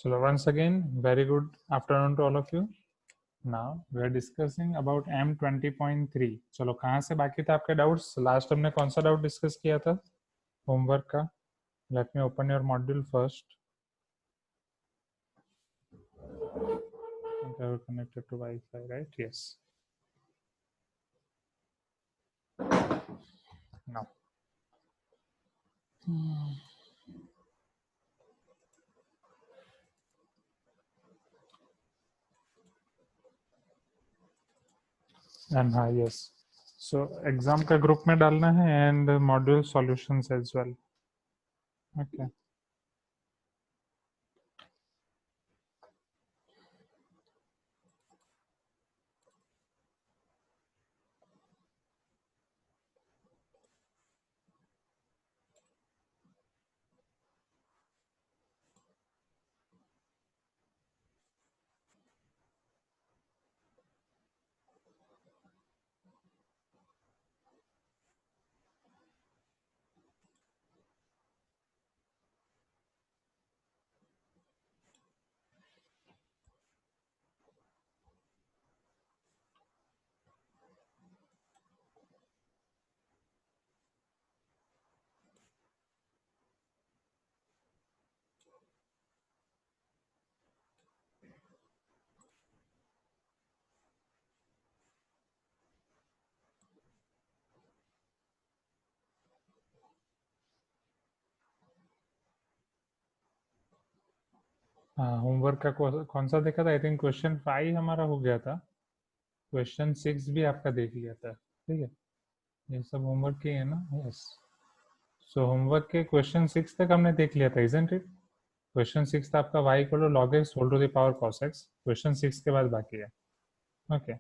चलो once again very good afternoon to all of you. Now we are discussing about M20.3. चलो कहाँ से बाकी थे आपके डाउट्स? लास्ट हमने कौन सा डाउट डिस्कस किया था होमवर्क का? Let me open your module first. Okay, we're connected to Wi-Fi, right? Yes. Now. And yes. So exam का ग्रुप में डालना है and module solutions as well. Okay. Homework का कौन सा देखा था? आई थिंक क्वेश्चन 5 हमारा हो गया था. क्वेश्चन 6 भी आपका देख लिया था. ठीक है, ये सब होमवर्क के है ना? यस. सो होमवर्क के क्वेश्चन 6 तक हमने देख लिया था, इजंट इट? क्वेश्चन 6 था आपका y equal to log x whole to the power cos x. Question 6 के बाद बाकी है. Okay.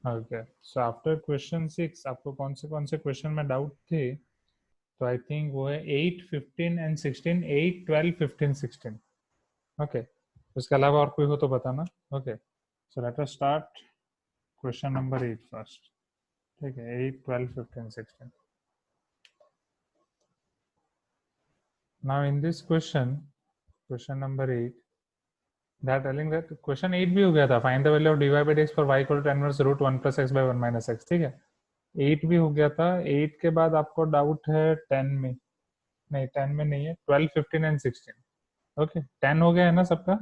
Okay. So after question 6 आपको कौन से क्वेश्चन में डाउट थे? तो आई थिंक वो है 8, 15 एंड 16. 8, 12, 15, 16. ओके. उसके अलावा और कोई हो तो बताना. Okay. So let us start question number 8 first. ठीक है, 8, 12, 15, 16. Now in this question number 8, that telling that question 8 भी हो गया था. Find the value of dy by dx for y equal to tan inverse root 1 plus x by 1 minus x. ठीक है, 8 भी हो गया था. 8 के बाद आपको डाउट है 10 में. नहीं, 10 में नहीं है. 12, 15 एंड 16. ओके, 10 हो गया है ना सबका?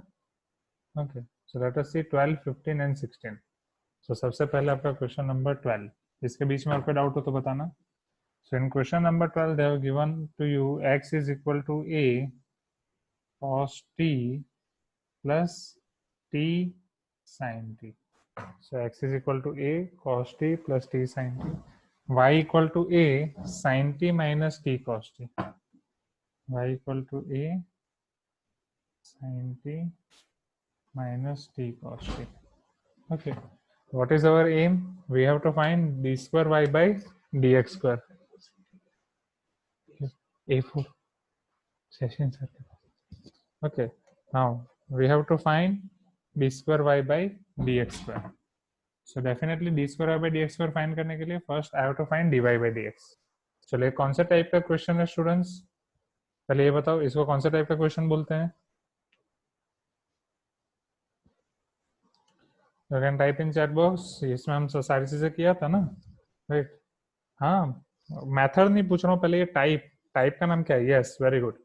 Okay. So let us see 12, 15 and 16. So सबसे पहले आपका क्वेश्चन नंबर 12. इसके बीच में आपको डाउट हो तो बताना. So in question number 12, they have given to you x is equal to a cos t plus t sin t. So x is equal to a cos t plus t sin t. Y equal to a sin t minus t cos t. Y equal to a sin t minus t cos t. Okay. What is our aim? We have to find d square y by dx square. A4 session. Okay. Now we have to find d square y by dx square. So definitely d square y by dx square find करने के लिए first I have to find dy by dx. चलिए कौन सा type का question है students? पहले ये बताओ, इसको कौन सा टाइप का क्वेश्चन बोलते हैं? You can type in chat box. इसमें हम सारी चीजें किया था ना, राइट? हाँ, मेथड नहीं पूछ रहा हूँ, पहले ये टाइप का नाम क्या है? Yes, very good.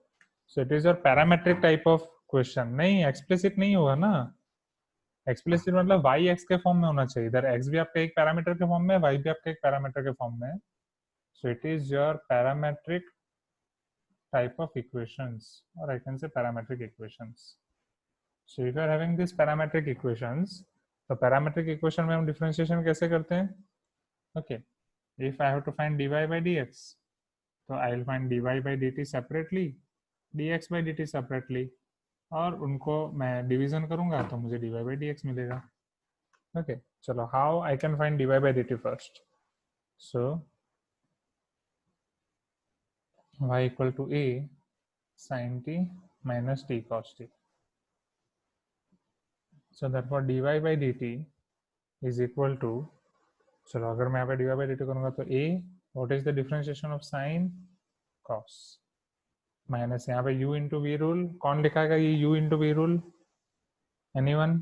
So it is your parametric type of question. नहीं, एक्सप्लिसिट नहीं होगा ना. एक्सप्लिसिट मतलब y x के फॉर्म में होना चाहिए. इधर x भी आपका एक पैरामीटर के फॉर्म में है, y भी आपका एक पैरामीटर के फॉर्म में है. सो it is your parametric type of equations, or I can say parametric equations. So if you are having these parametric equations, तो parametric equation में हम differentiation कैसे करते हैं? Okay, if I have to find dy by dx, तो I will find dy by dt separately, dx by dt separately, और उनको मैं डिवीजन करूंगा तो मुझे dy by dx मिलेगा. Okay, चलो how I can find dy by dt first. So y equal to a sin t minus t cos t. So therefore dy by dt is equal to, चलो अगर मैं यहाँ पे dy by dt करूँगा तो a, what is the differentiation of sin? Cos. Minus यहाँ पे u into V rule, कौन लिखाएगा ये u into V rule? Anyone?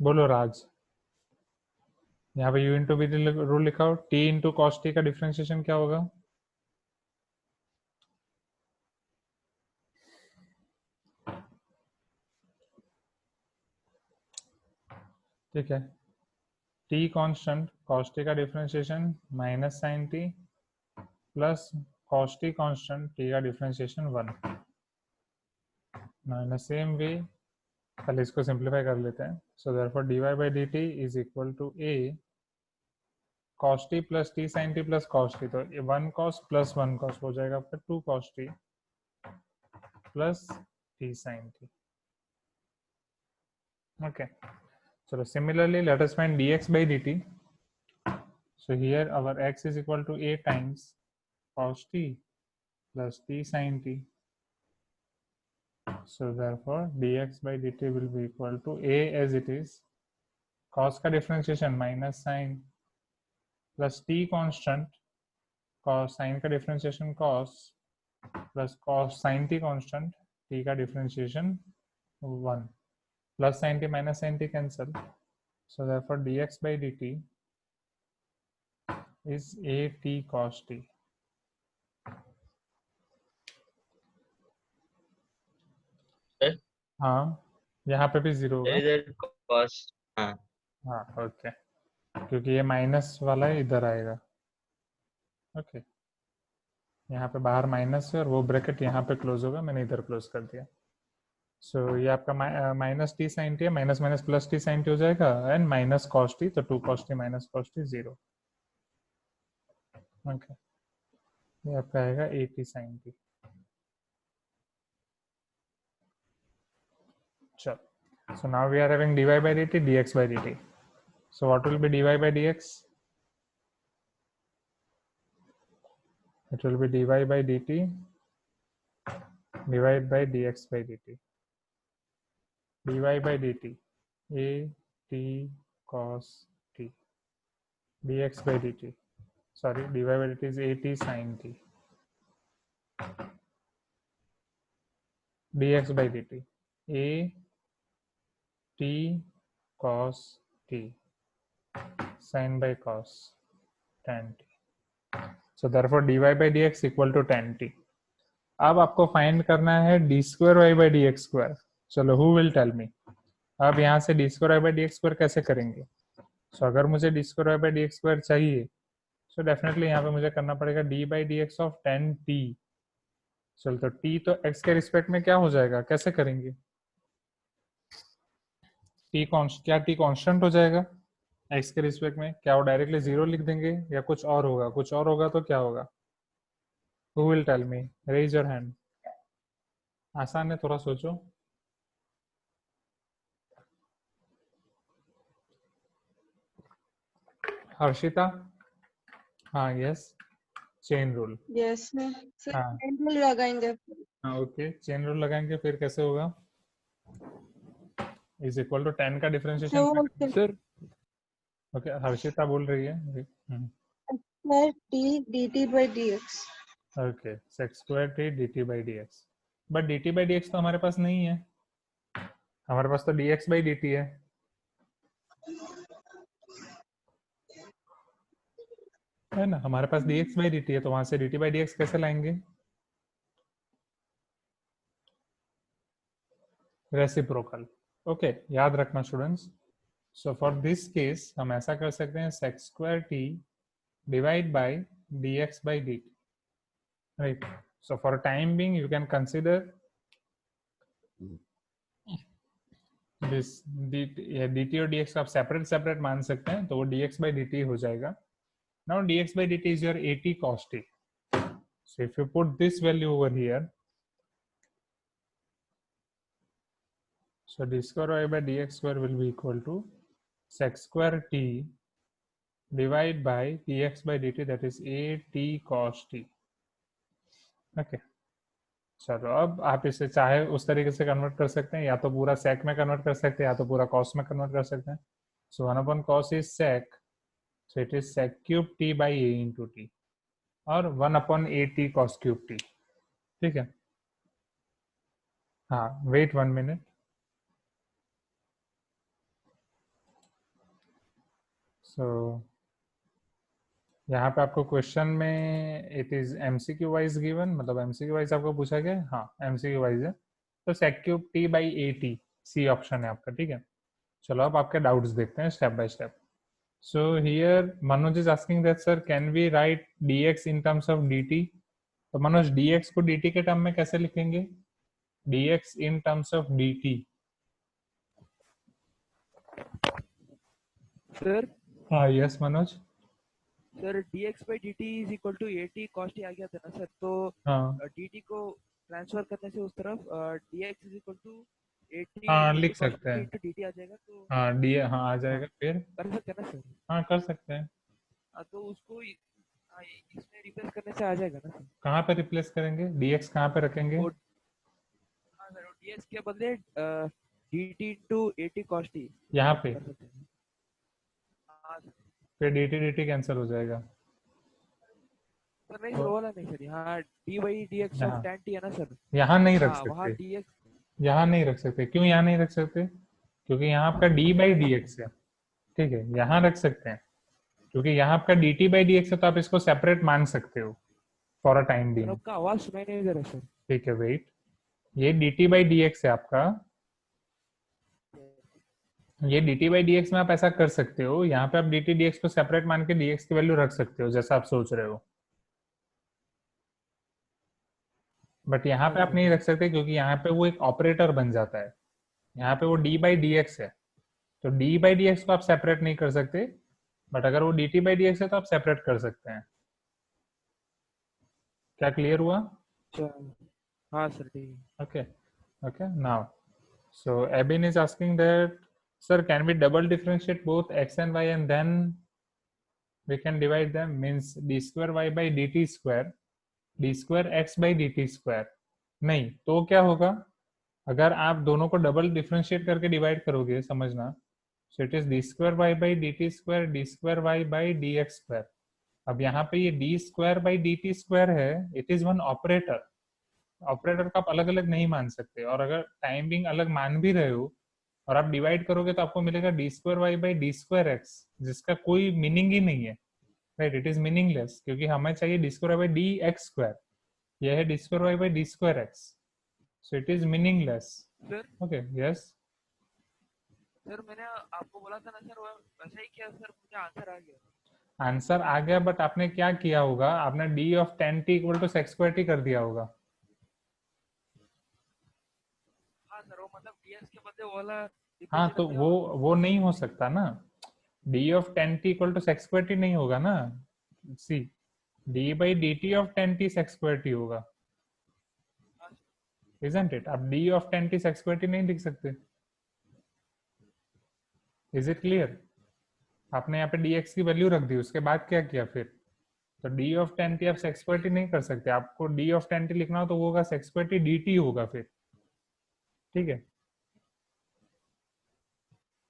बोलो राज। यहाँ पे u इंटू वी रूल लिखा हो, t इंटू कॉस टी का डिफ्रेंशिएशन क्या होगा? ठीक है, t कांस्टेंट, cos t का differentiation minus sine t plus cos t constant, t का डिफरेंशिएशन 1। इन सेम वे पहले इसको सिंप्लीफाई कर लेते हैं। So therefore dy by D T is equal to a cos t plus t sin t plus cos t, तो 1 cos plus 1 cos हो जाएगा आपका 2 cos t plus t sin t। Okay, चलो similarly let us find dx by dt. So here our x is equal to a times cos t plus t sin t. So therefore dx by dt will be equal to a as it is, cos का differentiation minus sin plus t constant, cos sin का differentiation cos plus cos sin t constant, t का differentiation 1 plus sin t minus sin t cancel. So therefore dx by dt is a t cos t. हाँ, यहाँ पे भी zero होगा। हाँ हाँ okay, क्योंकि ये माइनस वाला इधर आएगा। ओके, यहाँ पे बाहर माइनस है और वो ब्रैकेट यहाँ पे क्लोज होगा, मैंने इधर क्लोज कर दिया। सो ये आपका माइनस टी साइन टी है, minus minus plus T sine T हो जाएगा, एंड माइनस कॉस टी, तो 2 cos T minus cos T 0। Okay, ये आपका आएगा ए टी साइन टी। चलो, so now we are having dy by dt, dx by dt. So what will be dy by dx? It will be dy by dt divided by dx by dt. dy by dt a t cos t, dx by dt, sorry, dy by dt is a t sin t, dx by dt a t cos t sin by cos tan t. So therefore dy by dx equal to tan t. अब आपको find करना है D square Y by D x square. चलो, who will tell me? अब यहाँ से D square Y by D x square कैसे करेंगे? सो अगर मुझे D square Y by D x square चाहिए, सो डेफिनेटली यहाँ पे मुझे करना पड़ेगा D by D X of ten T. चलो, तो टी तो एक्स के रिस्पेक्ट में क्या हो जाएगा, कैसे करेंगे? टी कॉन्स्ट, क्या टी कांस्टेंट हो जाएगा एक्स के रिस्पेक्ट में? क्या वो डायरेक्टली 0 लिख देंगे या कुछ और होगा? कुछ और होगा तो क्या होगा? Who will tell me? Raise your hand. आसान है, थोड़ा सोचो। हर्षिता? हाँ, yes, chain rule. Yes sir, हाँ चेन रूल लगाएंगे। हाँ, ओके, चेन रूल लगाएंगे, फिर कैसे होगा? इज इक्वल टू 10 का डिफरेंशिएशन। सर ओके, हर्षिता बोल रही है। T D T by D X. Okay, sec square T D T by D X, but D T by D X तो हमारे पास नहीं है, हमारे पास तो D X by D T है। है ना, हमारे पास D X by D T है, तो वहां से D T by D X कैसे लाएंगे? रेसिप्रोकल। ओके, याद रखना students. So for this case हम ऐसा कर सकते हैं, sex square T divide by D X by D T, right? So for time being you can consider this dt और dx आप सेपरेट सेपरेट मान सकते हैं, तो वो dx by dt हो जाएगा। Now dx by dt is your at cos t. So if you put this value over here, so d square y by dx square will be equal to sec square t divided by dx by dt, that is at cos t. Okay. चलो, अब आप इसे चाहे उस तरीके से convert कर सकते हैं, या तो पूरा सेक में कन्वर्ट कर सकते हैं, या तो पूरा कॉस में कन्वर्ट कर सकते हैं। So 1 upon cos is sec so it is sec cube T by A into T और 1/a t cos cube T. ठीक है, हाँ वेट 1 मिनट। सो यहाँ पे आपको क्वेश्चन में it is MCQ wise given, मतलब एमसीक्यू वाइज आपको पूछा गया, हाँ एमसीक्यू वाइज है। तो sec cube T by A T, C option है आपका। ठीक है, चलो अब आपके डाउट्स देखते हैं step by step. So here Manoj is asking that sir can we write dx in terms of dt। तो मनोज dx को dt के टर्म में कैसे लिखेंगे? dx in terms of dt। Sir हाँ yes Manoj. Sir dx by dt is equal to at cos t आ गया था ना सर, तो हाँ dt को ट्रांसफर करने से उस तरफ dx is equal to at हाँ into लिख cos सकते t हैं। into dt आ जाएगा, तो हाँ डी हाँ आ हाँ जाएगा फिर। कर सकते हैं ना सर। हाँ कर सकते हैं। तो उसको इसमें रिप्लेस करने से आ जाएगा ना सर। कहाँ पे रिप्लेस करेंगे? dx कहाँ पे रखेंगे? वो हाँ सर, वो dx के बदले dt into at cos t यहाँ पे कर सकते हैं। हाँ सर। फिर dt dt कैंसिल हो जाएगा। सर नहीं सर, वो वाला नहीं सर, यहाँ dy dx यहाँ of tan t है ना सर। यहाँ नहीं रख हाँ वहाँ सकते, dx। यहाँ नहीं रख सकते। क्यों यहाँ नहीं रख सकते? क्योंकि यहाँ आपका d बाई डी एक्स है। ठीक है, यहाँ रख सकते हैं क्योंकि यहाँ आपका dt बाई डी एक्स है, तो आप इसको सेपरेट मान सकते हो for a time sir being. आपका आवाज सुनाई नहीं दे रहा सर। ठीक है वेट, ये dt बाई डी एक्स है आपका, ये dt बाई डी एक्स में आप ऐसा कर सकते हो। यहाँ पे आप dt dx को सेपरेट मान के dx की वैल्यू रख सकते हो जैसा आप सोच रहे हो, बट यहाँ पे आप नहीं रख सकते क्योंकि यहाँ पे वो एक ऑपरेटर बन जाता है। यहाँ पे वो d बाई डी एक्स है, तो d बाई डी एक्स को आप सेपरेट नहीं कर सकते, बट अगर वो dt बाई डी एक्स है तो आप सेपरेट कर सकते हैं। क्या क्लियर हुआ? अच्छा हाँ सर ठीक है। Okay, okay. Now, so Abin is asking that, sir, can we double differentiate both x and y and then we can divide them? Means d square y by dt square, d square x by dt square. नहीं तो क्या होगा? अगर आप दोनों को double differentiate करके divide करोगे, समझना, so it is d square y by dt square d square y by dx square. अब यहाँ पे ये d square by dt square है, it is one operator. Operator को आप अलग अलग नहीं मान सकते, और अगर टाइम बिंग अलग मान भी रहे हो और आप डिवाइड करोगे तो आपको मिलेगा d square Y by d square x, जिसका कोई मीनिंग ही नहीं है। राइट, इट इज मीनिंगलेस क्योंकि हमें चाहिए d square Y by D x square, यह है D square Y by d square x, so it is meaningless. Sir okay yes. Sir मैंने आपको बोला था ना सर, वो वैसा ही किया सर, मुझे आंसर आ गया। आंसर आ गया, बट आपने क्या किया होगा? आपने d of ten T equal to sex square t कर दिया होगा। हाँ सर, वो मतलब dx के बदले वो वाला हाँ तो differentiate वो नहीं हो सकता ना, D of ten T equal to sex square T नहीं होगा ना। See, D by D T of ten T sex square T होगा, isn't it? आप डी of ten T sex square T नहीं लिख सकते। Is it clear? आपने यहाँ पे dx की वैल्यू रख दी, उसके बाद क्या किया फिर? तो d ऑफ टेन टी आप सेक्स स्क्वायर टी नहीं कर सकते, आपको d ऑफ टेन टी लिखना हो तो वो होगा सेक्स स्क्वायर टी dt होगा फिर। ठीक है,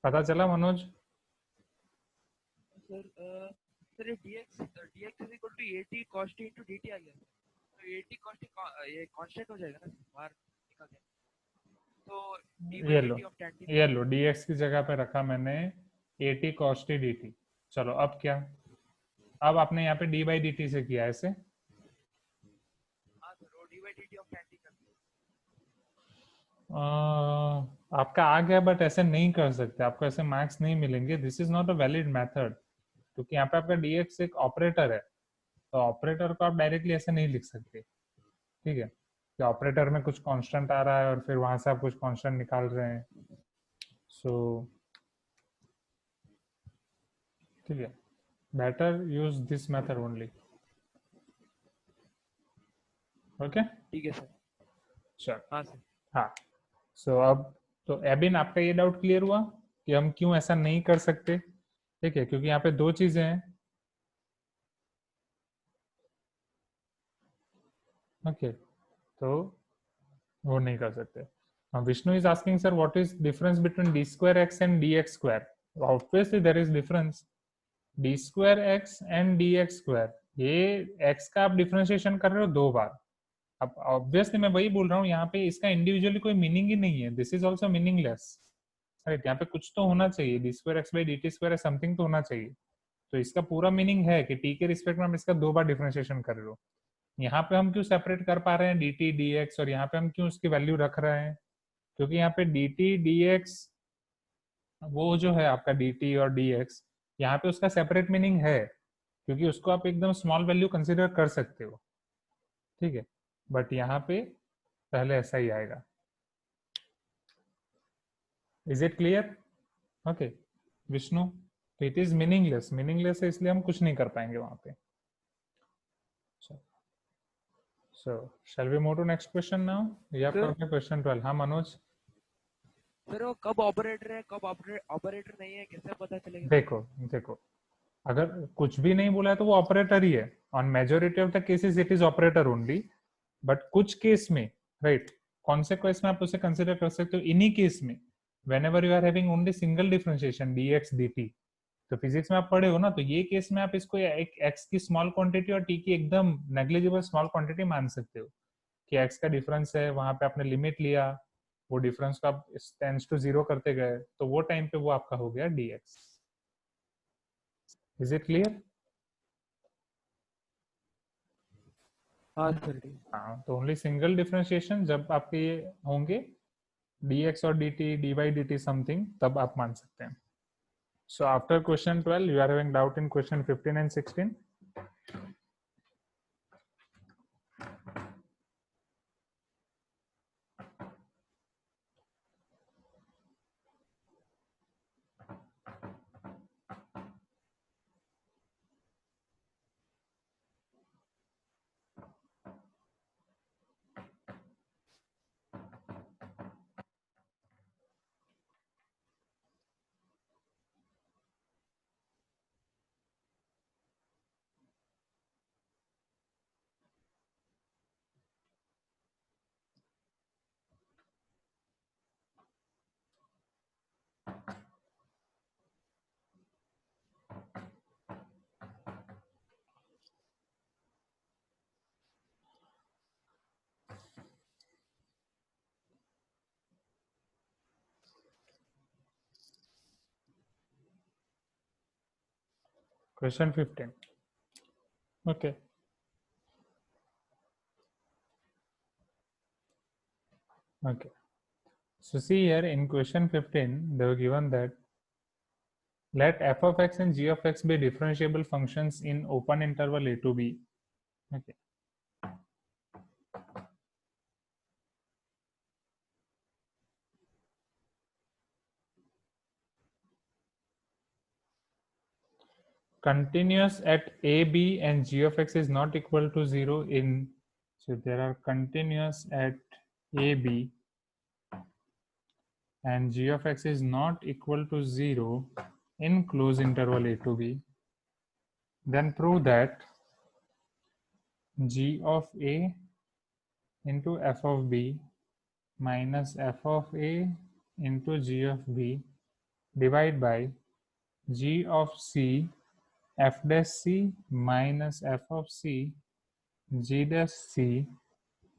पता चला मनोज? सर सर ये dx is equal to at cos t into dt आ गया, तो at cos t ये कांस्टेंट हो जाएगा ना बाहर निकल जाएगा, तो d by ये लो, dt of tan t। ये लो, dx की जगह पे रखा मैंने at cos t dt। चलो अब क्या? अब आपने यहाँ पे d बाई डी टी से किया ऐसे। हाँ सर, वो d by dt of tan t कर दिया। आपका आ गया, बट ऐसे नहीं कर सकते, आपको ऐसे मार्क्स नहीं मिलेंगे। This is not a valid method, क्योंकि यहाँ पे आपका dx एक ऑपरेटर है, तो ऑपरेटर को आप डायरेक्टली ऐसे नहीं लिख सकते। ठीक है, कि ऑपरेटर में कुछ कांस्टेंट आ रहा है और फिर वहां से आप कुछ कांस्टेंट निकाल रहे हैं, सो ठीक है, better use this method only. Okay ठीक है सर। चल, हाँ सर। हाँ। सो अब तो एबिन, आपका ये डाउट क्लियर हुआ कि हम क्यों ऐसा नहीं कर सकते? ठीक है, क्योंकि यहाँ पे दो चीजें हैं। ओके, तो वो नहीं कर सकते। Vishnu is asking sir what is difference between d square x and d x square? Obviously there is difference, d square x and d x square, ये एक्स का आप डिफरेंशिएशन कर रहे हो 2 बार। अब ऑब्वियसली मैं वही बोल रहा हूँ, यहाँ पे इसका इंडिविजुअली कोई मीनिंग ही नहीं है, this is also meaningless, right. यहाँ पे कुछ तो होना चाहिए, d square x by D T square something तो होना चाहिए। तो इसका पूरा मीनिंग है कि टी के रिस्पेक्ट में हम इसका 2 बार डिफरेंशिएशन कर रहे हो। यहाँ पे हम क्यों सेपरेट कर पा रहे हैं डी टी डी एक्स, और यहाँ पे हम क्यों उसकी वैल्यू रख रहे हैं, क्योंकि यहाँ पे डी टी डी एक्स वो जो है आपका डी टी और डी एक्स, यहाँ पे उसका सेपरेट मीनिंग है, क्योंकि उसको आप एकदम स्मॉल वैल्यू कंसिडर कर सकते हो, ठीक है। बट यहाँ पे पहले ऐसा ही आएगा। Is it clear? Okay Vishnu, तो इट इज मीनिंगलेस, मीनिंगलेस है इसलिए हम कुछ नहीं कर पाएंगे वहां पे। So, shall we move to next question now? या Sir. आपका क्वेश्चन 12? हाँ मनोज। सर वो कब ऑपरेटर है कब ऑपरेटर नहीं है कैसे पता चलेगा? देखो देखो, अगर कुछ भी नहीं बोला है तो वो ऑपरेटर ही है। On majority of the cases it is operator only, but कुछ केस में, राइट, कौन से केस में आप उसे कंसिडर कर सकते हो? इन्हीं केस में, whenever you are having only single differentiation dx dt, तो फिजिक्स में आप पढ़े हो ना, तो ये केस में आप इसको एक x की स्मॉल क्वांटिटी और t की एकदम नेग्लिजिबल स्मॉल क्वांटिटी मान सकते हो कि x का डिफरेंस है, वहां पे आपने लिमिट लिया, वो डिफरेंस को आप टेंड्स टू 0 करते गए, तो वो टाइम पे वो आपका हो गया dx। Is it clear? हाँ सर ठीक। हाँ, तो ओनली सिंगल डिफरेंशिएशन जब आपके ये होंगे dx और dt dy dt समथिंग, तब आप मान सकते हैं। So after question 12, you are having doubt in question 15 and 16? Question 15. Okay. Okay. So see here in question 15, they were given that let f of x and g of x be differentiable functions in open interval a to b. Okay. Continuous at a, b and g of x is not equal to 0 in, so there are continuous at a, b and g of x is not equal to 0 in closed interval a to b, then prove that g of a into f of b minus f of a into g of b divided by g of c f dash c minus f of c g dash c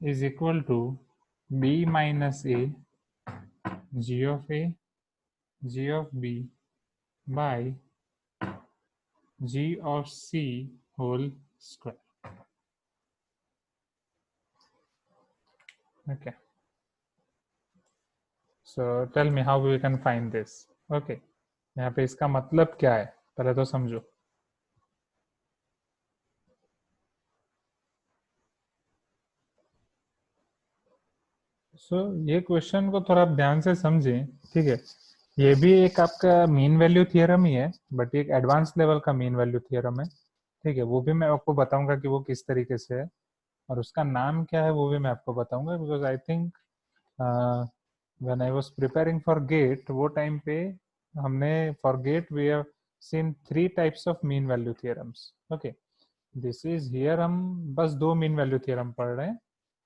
is equal to b minus a g of a g of b by g of c whole square. Okay, so tell me how we can find this. Okay, यहाँ पे इसका मतलब क्या है पहले तो समझो। ये क्वेश्चन को थोड़ा आप ध्यान से समझें, ठीक है। ये भी एक आपका मीन वैल्यू थियरम ही है, बट एक एडवांस लेवल का मीन वैल्यू थियरम है, ठीक है। वो भी मैं आपको बताऊंगा कि वो किस तरीके से है और उसका नाम क्या है, वो भी मैं आपको बताऊंगा, because I think when I was preparing for GATE, वो टाइम पे हमने for GATE we have seen 3 types of mean value theorems. Okay, this is here हम बस 2 मीन वैल्यू थियरम पढ़ रहे हैं।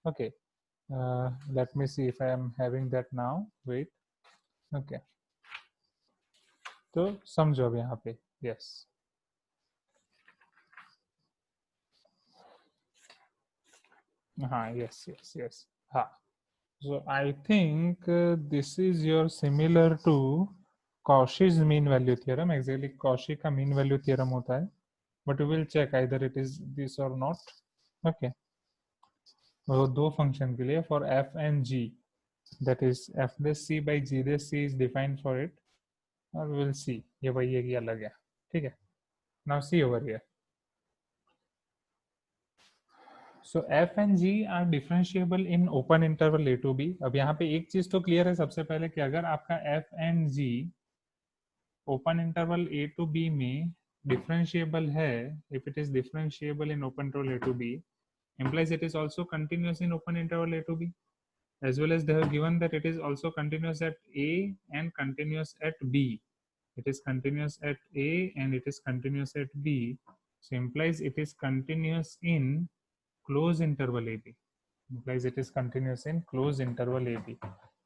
Okay, let me see if I am having that now. Wait. Okay. तो समझो अब यहाँ पे, yes. हाँ, yes, yes, yes. हाँ. So I think this is your similar to Cauchy's mean value theorem. Exactly, Cauchy का mean value theorem होता है. But we will check either it is this or not. Okay. वो दो function के लिए for f and g, that is f dash c by g dash c is defined for it. और we will see. ये वही है कि अलग है. ठीक है. Now see over here. So f and g are differentiable in open interval a to b. अब यहाँ पे एक चीज तो क्लियर है सबसे पहले कि अगर आपका f and g open interval a to b में डिफरेंशिएबल है, if it is differentiable in open interval a to b, implies it is also continuous in open interval a to b, as well as they have given that it is also continuous at a and continuous at b. It is continuous at a and it is continuous at b, so implies it is continuous in close interval AB. Implies it is continuous in close interval AB.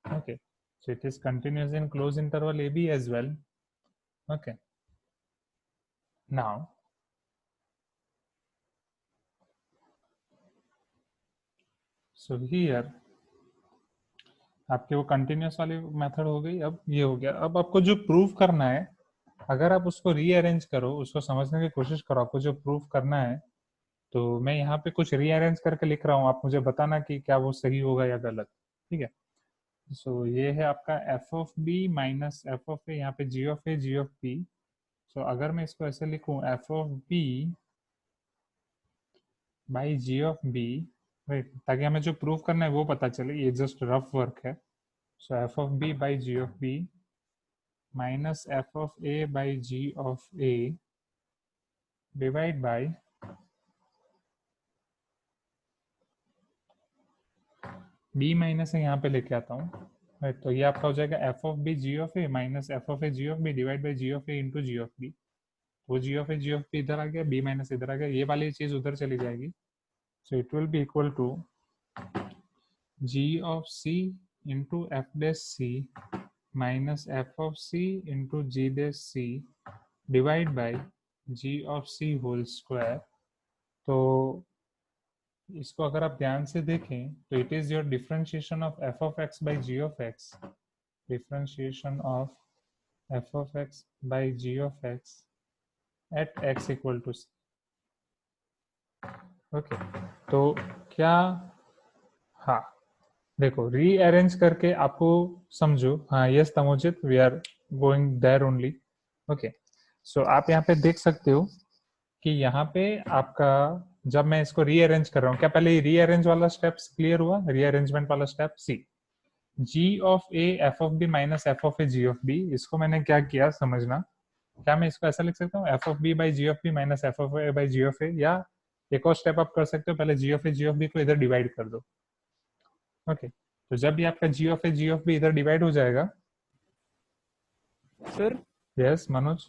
Okay, so it is continuous in close interval AB as well. Okay, now so here आपके वो continuous वाली method हो गई. अब ये हो गया. अब आपको जो प्रूव करना है, अगर आप उसको रीअरेंज करो, उसको समझने की कोशिश करो, आपको जो प्रूव करना है, तो मैं यहाँ पे कुछ रीअरेंज करके लिख रहा हूँ. आप मुझे बताना कि क्या वो सही होगा या गलत. ठीक है. सो ये है आपका F of B minus F of A, यहाँ पे G of A ji of B. So अगर मैं इसको ऐसे लिखूं, F of B by ji of B, right, ताकि हमें जो प्रूव करना है वो पता चले. ये जस्ट रफ वर्क है. So F of B by ji of B minus F of A by ji of A divide by B minus यहाँ पे लेके आता हूँ, राइट. तो ये आपका हो जाएगा F of B G of A minus F of A ji of B divide by ji of A into G of B. वो G of A ji of B इधर आ गया, बी माइनस इधर आ गया, ये वाली चीज उधर चली जाएगी. So it will be equal to g of c into f dash C minus F of c into g dash c divide by ji of c whole square. तो इसको अगर आप ध्यान से देखें तो it is your differentiation of F of x by ji of x, differentiation of F of x by ji of x at x equal to c. Okay, तो क्या, हाँ देखो रीअरेंज करके आपको समझो. हाँ yes Tamojit, we are going there only. Okay, so आप यहाँ पे देख सकते हो कि यहाँ पे आपका, जब मैं इसको रीअरेंज कर रहा हूँ, क्या पहले रीअरेंज वाला स्टेप्स क्लियर हुआ? रीअरेंजमेंट वाला step c, g of a f of B minus F of A ji of b. इसको मैंने क्या किया समझना. क्या मैं इसको ऐसा लिख सकता हूँ, F of B by ji of B minus F of A by ji of A, या एक और स्टेप आप कर सकते हो, पहले G of A ji of B को इधर डिवाइड कर दो. ओके, तो जब भी आपका G of A ji of B इधर डिवाइड हो जाएगा. Sir yes Manoj.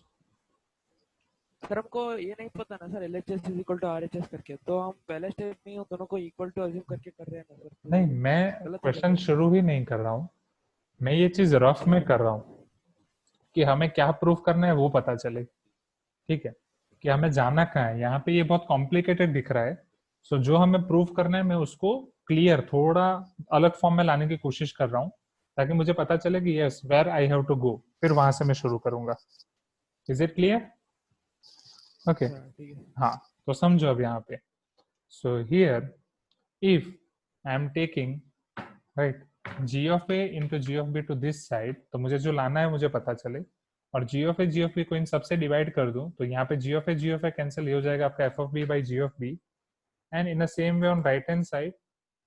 सर हमको ये नहीं पता ना सर, LHS is equal to RHS करके, तो हम पहले स्टेप में ही उन दोनों को इक्वल टू अज्यूम करके कर रहे हैं ना सर. तो नहीं, मैं गलत हो क्वेश्चन जाएगा. शुरू ही नहीं कर रहा हूँ. मैं ये चीज रफ में कर रहा हूँ कि हमें क्या प्रूफ करना है वो पता चले. ठीक है, कि हमें जाना कहाँ है. यहाँ पे ये बहुत कॉम्प्लिकेटेड दिख रहा है. सो जो हमें प्रूफ करना है मैं उसको क्लियर थोड़ा अलग फॉर्म में लाने की कोशिश कर रहा हूँ, ताकि मुझे पता चले कि yes where I have to go, फिर वहां से मैं शुरू करूंगा. Is it clear? ओके, ठीक है. हाँ तो समझो अब यहाँ पे. So here if I am taking right G of A into G of B to this side, तो मुझे जो लाना है मुझे पता चले, और G of A ji of B को इन सबसे डिवाइड कर दूं, तो यहाँ पे जी ऑफ ए कैंसिल हो जाएगा आपका F of B by ji of b. And in the same way on right hand side,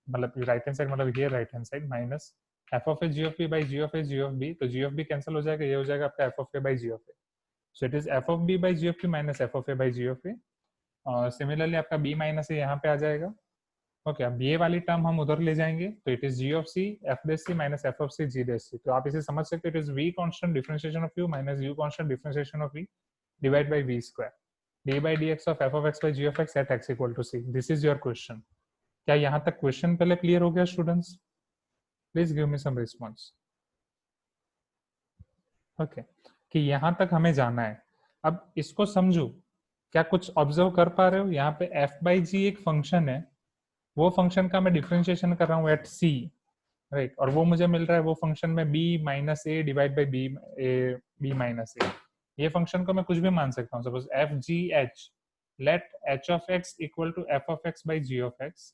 मतलब राइट हैंड साइड मतलब ये right hand side, minus F of A ji of B by ji of A ji of b, तो g of B cancel हो जाएगा, ये हो जाएगा आपका F of A by ji of A. So it is F of B by ji of B minus F of A by ji of A. और similarly आपका B minus ए यहाँ पे आ जाएगा. ओके, अब ये वाली टर्म हम उधर ले जाएंगे, तो it is G of C F dash C minus F of C G dash C. तो आप इसे समझ सकते हो, it is V constant differentiation of U minus U constant differentiation of V divide by V square D by D X of F of x by ji of x at X equal to C. This is your question. क्या यहाँ तक question पहले clear हो गया students? Please give me some response. Okay, कि यहाँ तक हमें जाना है. अब इसको समझो, क्या कुछ ऑब्जर्व कर पा रहे हो? यहाँ पे एफ बाई जी एक फंक्शन है, वो फंक्शन का मैं डिफरेंशिएशन कर रहा हूँ एट सी, राइट, और वो मुझे मिल रहा है वो फंक्शन में b minus A divide by B minus A. ये फंक्शन को मैं कुछ भी मान सकता हूँ, suppose F G H, let H of X equal to F of x by ji of X,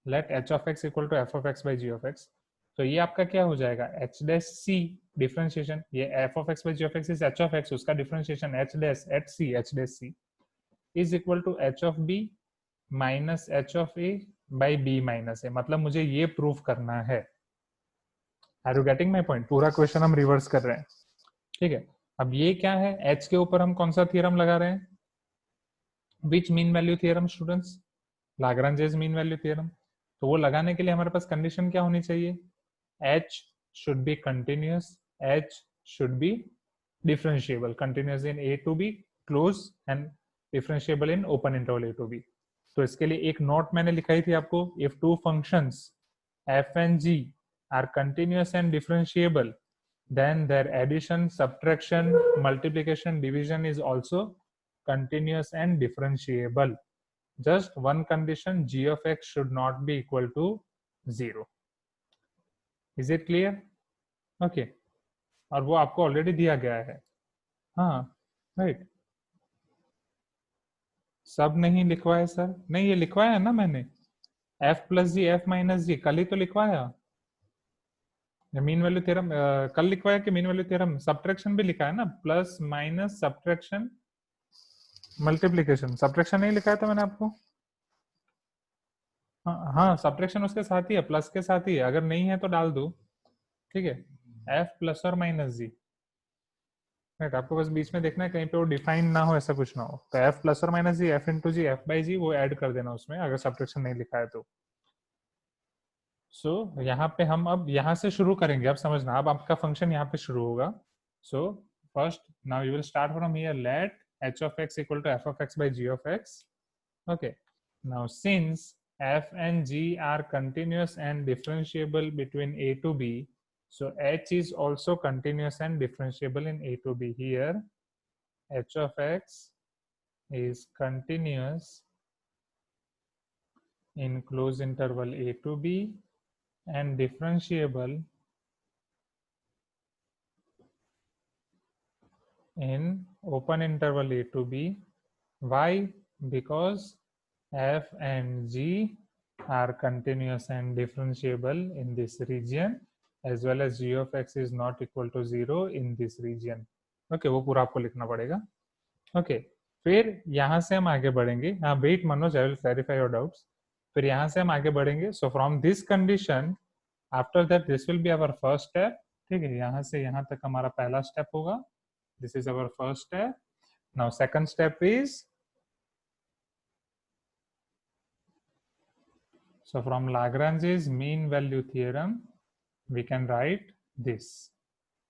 let H of X equal to F of x by ji of X. तो ये आपका क्या हो जाएगा, एच डैश सी डिफरेंशिएशन, ये F of x by ji of X is H of X, उसका differentiation H dash H dash C is equal to H of B minus H of A by B minus A. मतलब मुझे ये proof करना है। Are you getting my point? पूरा question हम reverse कर रहे हैं, ठीक है। अब ये क्या है, एच के ऊपर हम कौन सा थ्योरम लगा रहे हैं, which mean value theorem students, Lagrange's mean value theorem. तो वो लगाने के लिए हमारे पास कंडीशन क्या होनी चाहिए, h should be continuous, h should be differentiable, continuous in a to b, close and differentiable in open interval a to b। तो इसके लिए एक नोट मैंने लिखाई थी आपको, if two functions f and g are continuous and differentiable, then their addition, subtraction, multiplication, division is also continuous and differentiable. Just one condition, g of x should not be equal to 0. Is it clear? Okay. और वो आपको already दिया गया है, हाँ right. सब नहीं लिखवाया सर? नहीं, ये लिखवाया है ना मैंने, f प्लस जी एफ माइनस जी, कल ही तो लिखवाया। मीन वैल्यू थ्योरम कल लिखवाया कि मीन वैल्यू थ्योरम सब्ट्रैक्शन भी लिखा है ना, plus minus subtraction multiplication. Subtraction नहीं लिखाया था मैंने आपको? हाँ सब्ट्रैक्शन उसके साथ ही है, प्लस के साथ ही है, अगर नहीं है तो डाल दो, ठीक है। f प्लस और माइनस जी, राइट। आपको बस बीच में देखना है कहीं पे वो डिफाइन ना हो, ऐसा कुछ ना हो। तो f प्लस और minus G, f into G, f by G, वो ऐड कर देना उसमें अगर सब्ट्रैक्शन नहीं लिखा है तो। सो यहाँ पे हम अब यहाँ से शुरू करेंगे, अब समझना, अब आपका फंक्शन यहाँ पे शुरू होगा। So first now you will start from here, let h of x equal to f of x by g of x. Okay, now since f and g are continuous and differentiable between a to b, so h is also continuous and differentiable in a to b. Here h of x is continuous in closed interval a to b and differentiable in open interval a to b. Why? Because f and g are continuous and differentiable in this region, as well as g of x is not equal to 0 in this region. Okay, वो पूरा आपको लिखना पड़ेगा। Okay, फिर यहाँ से हम आगे बढ़ेंगे। हाँ wait Manoj, I will clarify your doubts. फिर यहाँ से हम आगे बढ़ेंगे। So from this condition after that this will be our first step, ठीक है। यहाँ से यहाँ तक हमारा पहला स्टेप होगा, this is our first step. Now second step is, so from Lagrange's mean value theorem we can write this,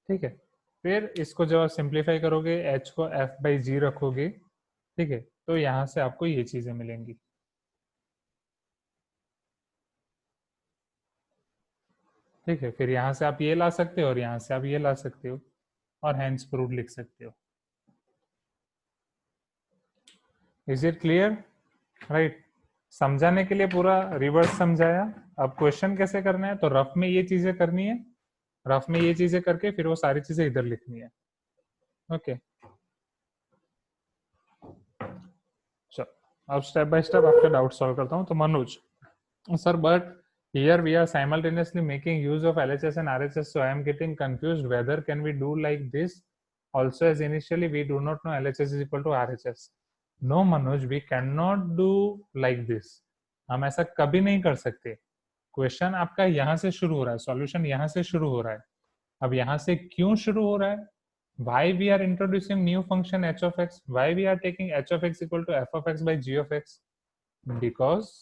ठीक है। फिर इसको जब आप सिंप्लीफाई करोगे, h को f by g रखोगे, ठीक है, तो यहाँ से आपको ये चीजें मिलेंगी, ठीक है। फिर यहाँ से आप ये ला सकते हो और यहाँ से आप ये ला सकते हो और हैंस प्रूव्ड लिख सकते हो। Is it clear? राइट। समझाने के लिए पूरा रिवर्स समझाया। अब क्वेश्चन कैसे करना है, तो रफ में ये चीजें करनी है, रफ में ये चीजें करके फिर वो सारी चीजें इधर लिखनी है। ओके चलो, अब स्टेप बाय स्टेप आपके डाउट सॉल्व करता हूँ। तो Manoj sir, but here we are simultaneously making use of LHS and RHS, so I am getting confused whether can we do like this also, as initially we do not know LHS is equal to RHS. No Manoj, we cannot do like this. हम ऐसा कभी नहीं कर सकते। Question आपका यहाँ से शुरू हो रहा है, सॉल्यूशन यहाँ से शुरू हो रहा है। अब यहाँ से क्यों शुरू हो रहा है? Why we are introducing new function h of x? Why we are taking h of x equal to f of x by g of x? Because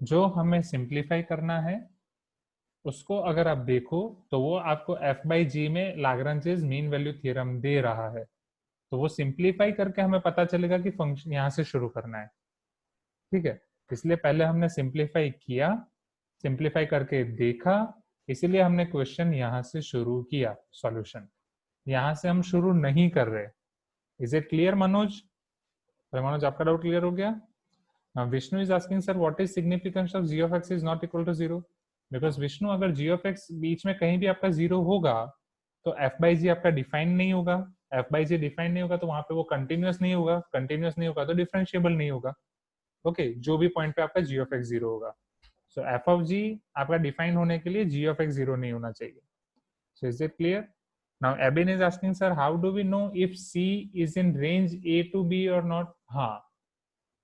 जो हमें सिंप्लीफाई करना है उसको अगर आप देखो तो वो आपको f by g में लाग्रांजेस मीन वैल्यू थ्योरम दे रहा है, तो वो सिंप्लीफाई करके हमें पता चलेगा कि फंक्शन यहाँ से शुरू करना है, ठीक है। इसलिए पहले हमने सिंप्लीफाई किया, सिंप्लीफाई करके देखा, इसीलिए हमने क्वेश्चन यहाँ से शुरू किया, सॉल्यूशन यहाँ से हम शुरू नहीं कर रहे। Is it clear Manoj? Manoj आपका डाउट क्लियर हो गया? Vishnu is asking sir what is significance of g of x is not equal to 0? Because Vishnu अगर g of x बीच में कहीं भी आपका 0 होगा तो f by g आपका डिफाइन नहीं होगा, f by g डिफाइन नहीं होगा तो वहां पे वो कंटिन्यूअस नहीं होगा, कंटिन्यूअस नहीं होगा तो डिफरेंशिएबल नहीं होगा। ओके, जो भी पॉइंट पे आपका g of x 0 होगा। सो f of g आपका डिफाइन होने के लिए g of x 0 नहीं होना चाहिए। So is it clear? Now Abin is asking sir how do we know if c is in range a to b और नॉट? हाँ,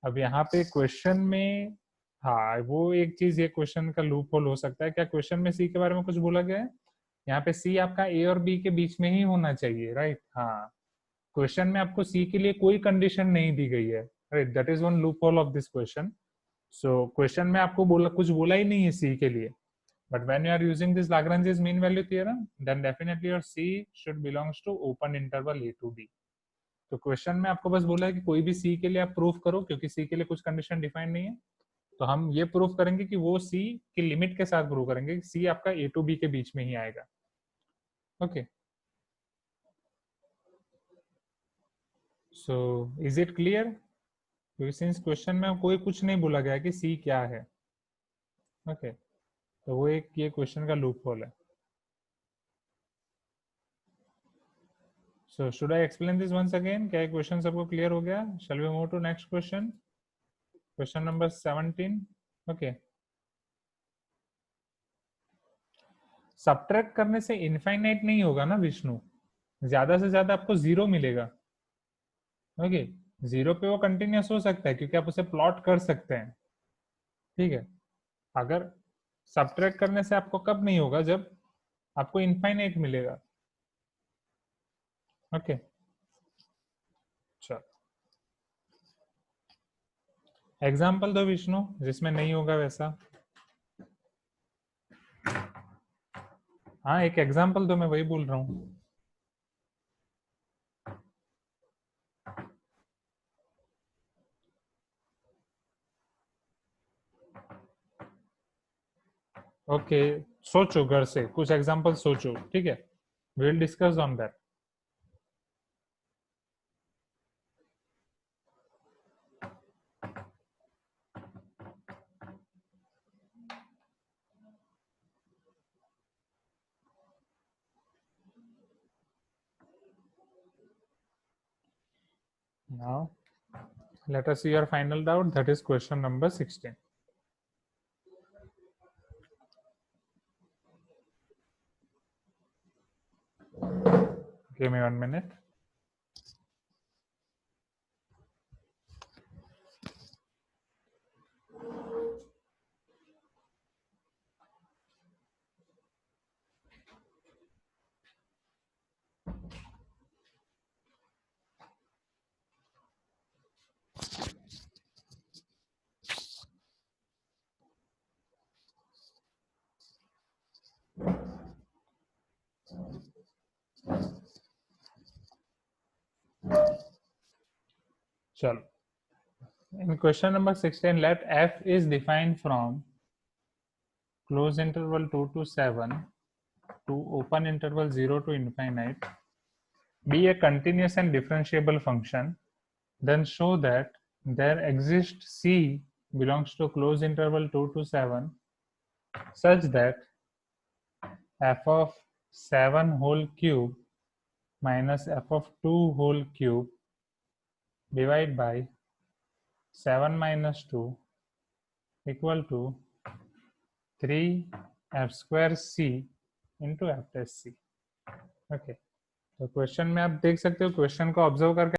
अब यहाँ पे क्वेश्चन में, हाँ वो एक चीज, ये क्वेश्चन का लूप होल हो सकता है। क्या क्वेश्चन में सी के बारे में कुछ बोला गया है? यहाँ पे सी आपका ए और बी के बीच में ही होना चाहिए, राइट? हाँ, क्वेश्चन में आपको सी के लिए कोई कंडीशन नहीं दी गई है, right? That is one loop hole of this question. So question में आपको कुछ बोला ही नहीं है सी के लिए, but when you are using this Lagrange's mean value theorem, then definitely your C should belongs to open interval a to b। तो question में आपको बस बोला है कि कोई भी सी के लिए आप प्रूफ करो, क्योंकि सी के लिए कुछ कंडीशन डिफाइन नहीं है, तो हम ये प्रूफ करेंगे कि वो सी की लिमिट के साथ प्रूव करेंगे कि सी आपका ए टू बी के बीच में ही आएगा। Okay, so is it clear? क्योंकि सिंस क्वेश्चन में कोई कुछ नहीं बोला गया कि सी क्या है। ओके, तो वो एक ये क्वेश्चन का लूप होल है। So should I explain this once again? क्या क्वेश्चन सबको क्लियर हो गया? Shall we move to next question? Question number 17. Okay. Subtract करने से इनफाइनाइट नहीं होगा ना विष्णु, ज्यादा से ज्यादा आपको 0 मिलेगा। ओके, 0 पे वो कंटिन्यूस हो सकता है क्योंकि आप उसे प्लॉट कर सकते हैं, ठीक है? अगर सब्ट्रैक्ट करने से आपको कब नहीं होगा? जब आपको इनफाइनाइट मिलेगा। ओके, चलो एग्जाम्पल दो विष्णु जिसमें नहीं होगा वैसा। हाँ, एक एग्जाम्पल दो, मैं वही बोल रहा हूँ। ओके, सोचो घर से कुछ एग्जाम्पल सोचो, ठीक है? We will discuss on that. Now, let us see your final doubt. That is question number 16. Give me 1 minute. Chalo. In question number 16, let f is defined from close interval 2 to 7 to open interval 0 to infinite, be a continuous and differentiable function, then show that there exists c belongs to close interval 2 to 7 such that f of 7 whole cube minus f of 2 whole cube divided by 7 minus 2 equal to 3 f square c into f dash c। Okay, तो question में आप देख सकते हो, question को observe करके